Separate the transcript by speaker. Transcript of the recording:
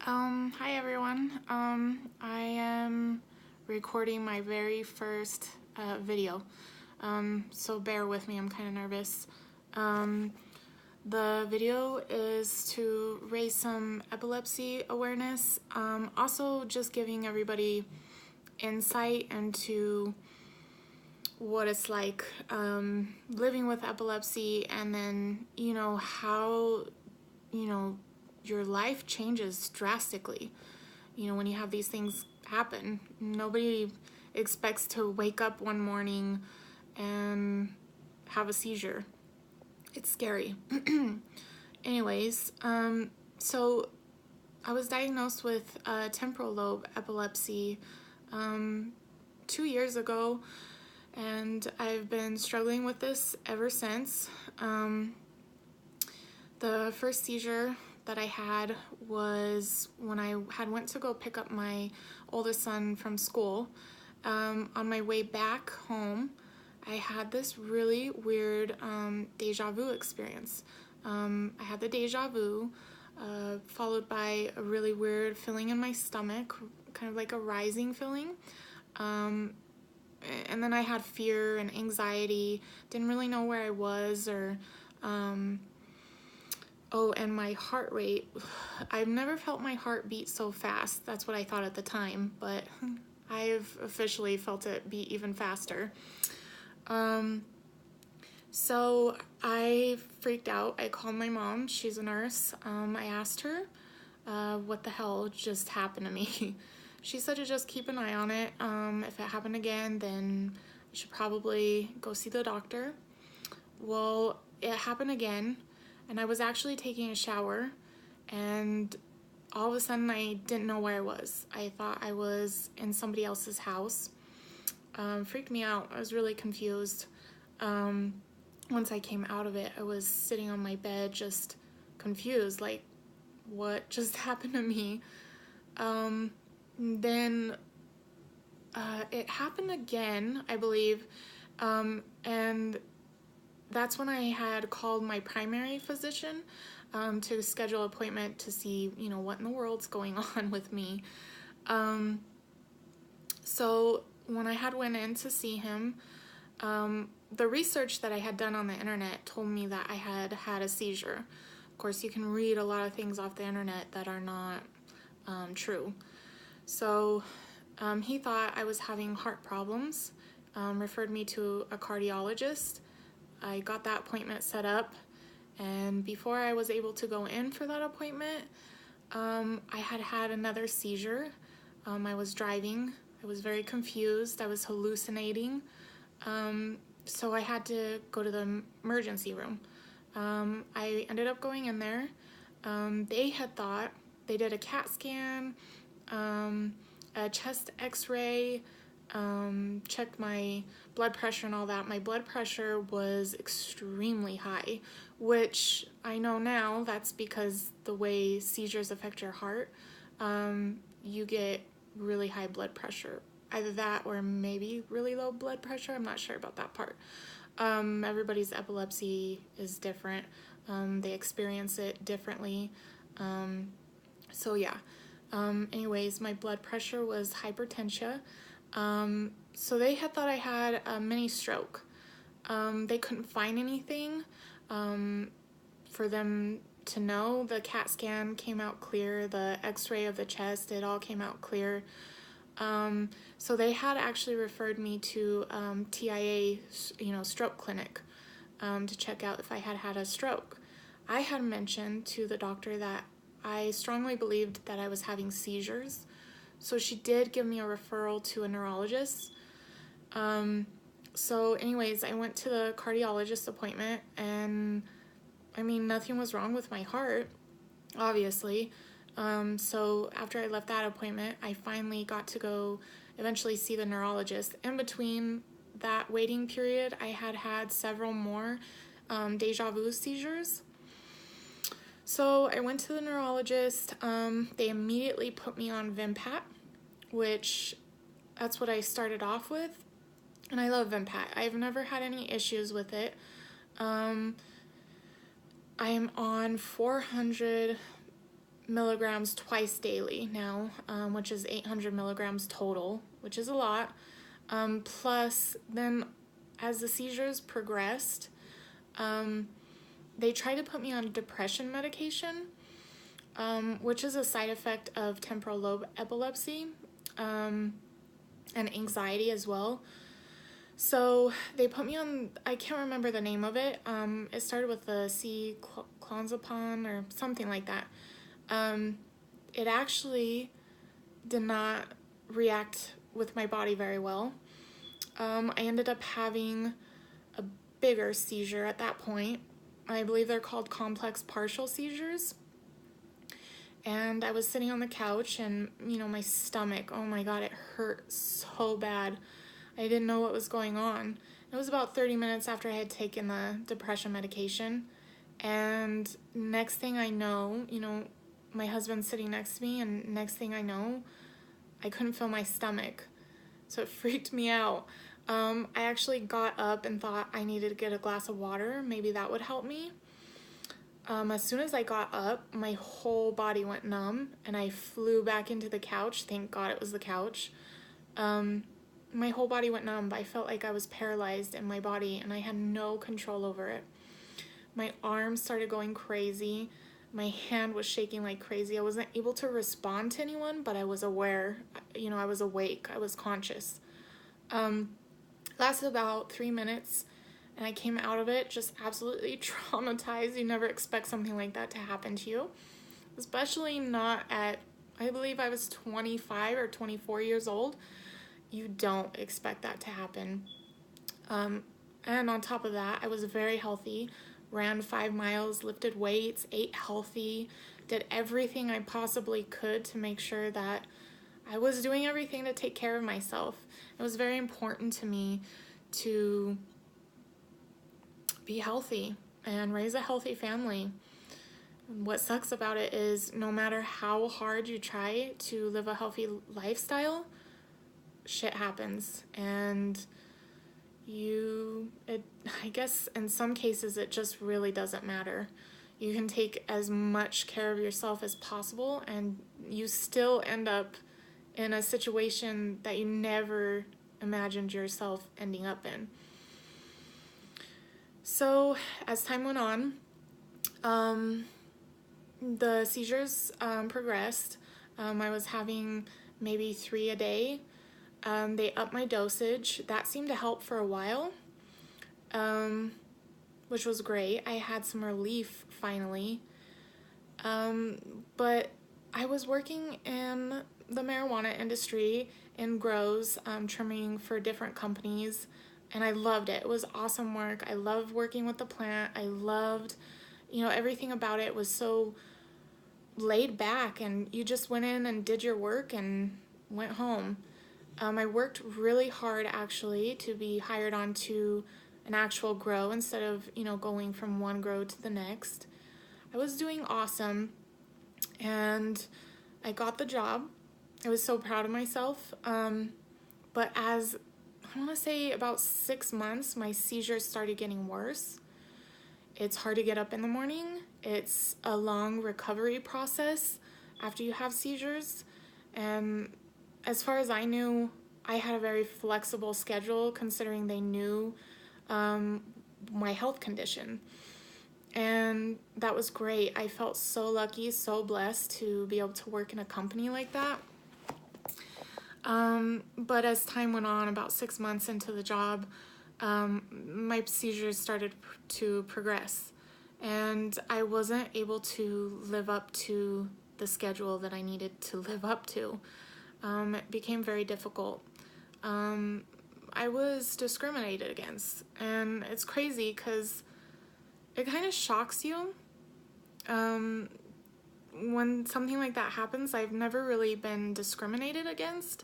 Speaker 1: Hi everyone. I am recording my very first video, so bear with me, I'm kind of nervous. The video is to raise some epilepsy awareness, also just giving everybody insight into what it's like living with epilepsy, and then, how, your life changes drastically. When you have these things happen, nobody expects to wake up one morning and have a seizure. It's scary. Anyways, so I was diagnosed with temporal lobe epilepsy 2 years ago, and I've been struggling with this ever since. The first seizure that I had was when I had went to go pick up my oldest son from school. On my way back home, I had this really weird deja vu experience. I had the deja vu, followed by a really weird feeling in my stomach, kind of like a rising feeling. And then I had fear and anxiety, didn't really know where I was, or oh, and my heart rate. I've never felt my heart beat so fast. That's what I thought at the time, but I've officially felt it beat even faster. So I freaked out. I called my mom. She's a nurse. I asked her what the hell just happened to me. She said to just keep an eye on it. If it happened again, then I should probably go see the doctor. Well, it happened again, and I was actually taking a shower, and all of a sudden I didn't know where I was. I thought I was in somebody else's house. Freaked me out. I was really confused. Once I came out of it, I was sitting on my bed just confused, like, what just happened to me? Then it happened again, I believe, and that's when I had called my primary physician to schedule an appointment to see, what in the world's going on with me. So when I had went in to see him, the research that I had done on the internet told me that I had had a seizure. Of course, you can read a lot of things off the internet that are not true. So he thought I was having heart problems, referred me to a cardiologist. I got that appointment set up, and before I was able to go in for that appointment, I had another seizure. I was driving. I was very confused. I was hallucinating. So I had to go to the emergency room. I ended up going in there. They had thought, they did a CAT scan, a chest x-ray, checked my blood pressure and all that. My blood pressure was extremely high, which I know now that's because the way seizures affect your heart, you get really high blood pressure. Either that or maybe really low blood pressure. I'm not sure about that part. Everybody's epilepsy is different. They experience it differently. So yeah. Anyways, my blood pressure was hypertension. So they had thought I had a mini stroke. They couldn't find anything for them to know. The CAT scan came out clear. The x-ray of the chest, it all came out clear. So they had actually referred me to TIA, stroke clinic, to check out if I had had a stroke. I had mentioned to the doctor that I strongly believed that I was having seizures, so she did give me a referral to a neurologist. So anyways, I went to the cardiologist appointment, and nothing was wrong with my heart, obviously. So after I left that appointment, I finally got to go eventually see the neurologist. In between that waiting period, I had several more deja vu seizures. So I went to the neurologist. They immediately put me on Vimpat, which that's what I started off with. And I love Vimpat. I've never had any issues with it. I am on 400 milligrams twice daily now, which is 800 milligrams total, which is a lot. Plus, then as the seizures progressed, they tried to put me on depression medication, which is a side effect of temporal lobe epilepsy, and anxiety as well. So they put me on, I can't remember the name of it. It started with the clonazepam or something like that. It actually did not react with my body very well. I ended up having a bigger seizure at that point. I believe they're called complex partial seizures. And I was sitting on the couch and, my stomach, oh my God, it hurt so bad. I didn't know what was going on. It was about 30 minutes after I had taken the depression medication. And next thing I know, my husband's sitting next to me, and next thing I know, I couldn't feel my stomach. So it freaked me out. I actually got up and thought I needed to get a glass of water. Maybe that would help me. As soon as I got up, my whole body went numb, and I flew back into the couch. Thank God it was the couch. My whole body went numb. I felt like I was paralyzed in my body, and I had no control over it. My arms started going crazy. My hand was shaking like crazy. I wasn't able to respond to anyone, but I was aware. I was awake. I was conscious. Lasted about 3 minutes, and I came out of it just absolutely traumatized. You never expect something like that to happen to you, especially not at, I believe I was 25 or 24 years old. You don't expect that to happen. And on top of that, I was very healthy, ran 5 miles, lifted weights, ate healthy, did everything I possibly could to make sure that I was doing everything to take care of myself. It was very important to me to be healthy and raise a healthy family. What sucks about it is no matter how hard you try to live a healthy lifestyle, shit happens. And I guess in some cases it just really doesn't matter. You can take as much care of yourself as possible, and you still end up in a situation that you never imagined yourself ending up in. So as time went on, the seizures progressed. I was having maybe 3 a day. They upped my dosage. That seemed to help for a while, which was great. I had some relief finally. But I was working in the marijuana industry in grows, trimming for different companies, and I loved it. It was awesome work. I loved working with the plant. I loved, everything about it was so laid back, and you just went in and did your work and went home. I worked really hard actually to be hired onto an actual grow instead of, going from one grow to the next. I was doing awesome, and I got the job. I was so proud of myself. But as I want to say about 6 months, my seizures started getting worse. It's hard to get up in the morning. It's a long recovery process after you have seizures. And as far as I knew, I had a very flexible schedule considering they knew my health condition. And that was great. I felt so lucky, so blessed to be able to work in a company like that. But as time went on, about 6 months into the job, my seizures started to progress, and I wasn't able to live up to the schedule that I needed to live up to. It became very difficult. I was discriminated against, and it's crazy because it kind of shocks you. When something like that happens, I've never really been discriminated against.